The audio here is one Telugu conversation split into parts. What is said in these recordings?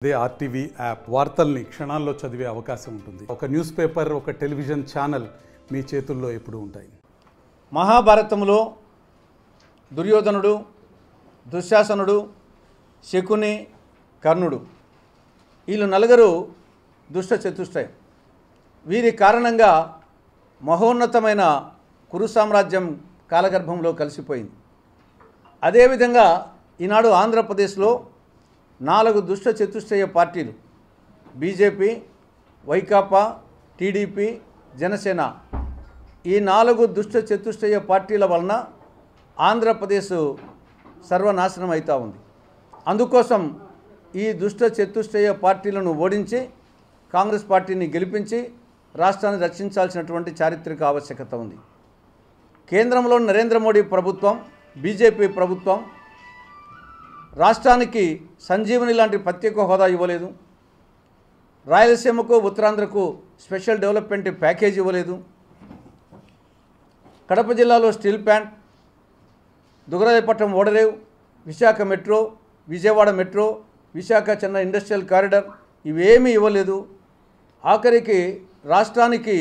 అదే ఆర్టీవీ యాప్ వార్తల్ని క్షణాల్లో చదివే అవకాశం ఉంటుంది. ఒక న్యూస్ పేపర్, ఒక టెలివిజన్ ఛానల్ మీ చేతుల్లో ఎప్పుడూ ఉంటాయి. మహాభారతంలో దుర్యోధనుడు, దుశ్శాసనుడు, శకుని, కర్ణుడు వీళ్ళు నలుగురు దుష్ట చతుష్టయం. వీరి కారణంగా మహోన్నతమైన కురు సామ్రాజ్యం కాలగర్భంలో కలిసిపోయింది. అదేవిధంగా ఈనాడు ఆంధ్రప్రదేశ్లో 4 దుష్ట చతుష్టయ పార్టీలు బీజేపీ, వైకాపా, టీడీపీ, జనసేన ఈ 4 దుష్ట చతుష్టయ పార్టీల వలన ఆంధ్రప్రదేశ్ సర్వనాశనం అవుతూ ఉంది. అందుకోసం ఈ దుష్ట చతుష్టయ పార్టీలను ఓడించి కాంగ్రెస్ పార్టీని గెలిపించి రాష్ట్రాన్ని రక్షించాల్సినటువంటి చారిత్రక ఆవశ్యకత ఉంది. కేంద్రంలో నరేంద్ర మోడీ ప్రభుత్వం, బీజేపీ ప్రభుత్వం రాష్ట్రానికి సంజీవని లాంటి ప్రత్యేక హోదా ఇవ్వలేదు. రాయలసీమకు, ఉత్తరాంధ్రకు స్పెషల్ డెవలప్మెంట్ ప్యాకేజ్ ఇవ్వలేదు. కడప జిల్లాలో స్టీల్ ప్లాంట్, దుగ్గరాజపట్నం ఓడరేవు, Visakha metro, Vijayawada metro, Visakha Chennai industrial corridor ఇవేమీ ఇవ్వలేదు. ఆఖరికి రాష్ట్రానికి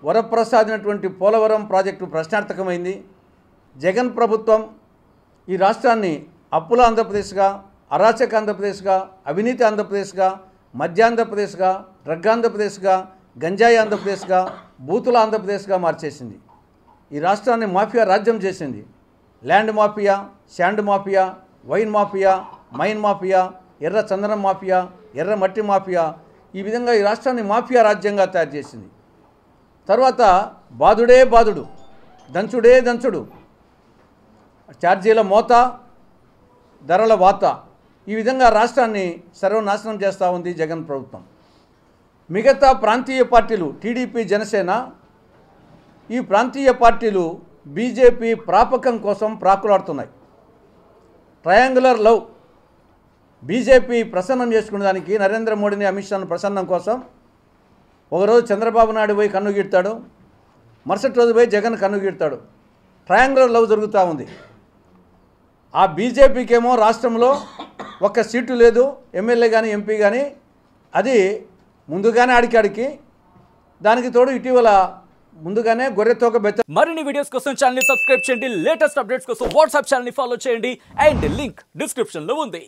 వరప్రసాదినటువంటి పోలవరం ప్రాజెక్టు ప్రశ్నార్థకమైంది. జగన్ ప్రభుత్వం ఈ రాష్ట్రాన్ని అప్పుల ఆంధ్రప్రదేశ్గా, అరాచక ఆంధ్రప్రదేశ్గా, అవినీతి ఆంధ్రప్రదేశ్గా, మధ్యాంధ్రప్రదేశ్గా, డ్రగ్ ఆంధ్రప్రదేశ్గా, గంజాయి ఆంధ్రప్రదేశ్గా, బూతుల ఆంధ్రప్రదేశ్గా మార్చేసింది. ఈ రాష్ట్రాన్ని మాఫియా రాజ్యం చేసింది. Land mafia, sand mafia, wine mafia, mine mafia, ఎర్ర చందనం మాఫియా, ఎర్ర మట్టి మాఫియా, ఈ విధంగా ఈ రాష్ట్రాన్ని మాఫియా రాజ్యంగా తయారు చేసింది. తర్వాత బాధుడే బాధుడు, దంచుడే దంచుడు, ఛార్జీల మోత, ధరల వాత, ఈ విధంగా రాష్ట్రాన్ని సర్వనాశనం చేస్తూ ఉంది జగన్ ప్రభుత్వం. మిగతా ప్రాంతీయ పార్టీలు టీడీపీ, జనసేన ఈ ప్రాంతీయ పార్టీలు బీజేపీ ప్రాపకం కోసం ప్రాకులాడుతున్నాయి. ట్రయాంగులర్ లవ్ బీజేపీ ప్రసన్నం చేసుకునే దానికి నరేంద్ర మోడీని, అమిత్ షాను ప్రసన్నం కోసం ఒకరోజు చంద్రబాబు నాయుడు పోయి కన్ను గీడతాడు, మరుసటి రోజు పోయి జగన్ కన్ను గీడతాడు. ట్రయాంగులర్ లవ్ జరుగుతూ ఉంది. ఆ బీజేపీకి ఏమో రాష్ట్రంలో ఒక్క సీటు లేదు, ఎమ్మెల్యే కానీ ఎంపీ కానీ, అది ముందుగానే ఆడికి దానికి తోడు ఇటీవల ముందుగానే గొర్రెతోక బెత్త. మరిన్ని వీడియోస్ కోసం ఛానల్ ని సబ్స్క్రైబ్ చేయండి. లేటెస్ట్ అప్డేట్స్ కోసం వాట్సాప్ ఛానల్ ని ఫాలో చేయండి. అండ్ లింక్ డిస్క్రిప్షన్ లో ఉంది.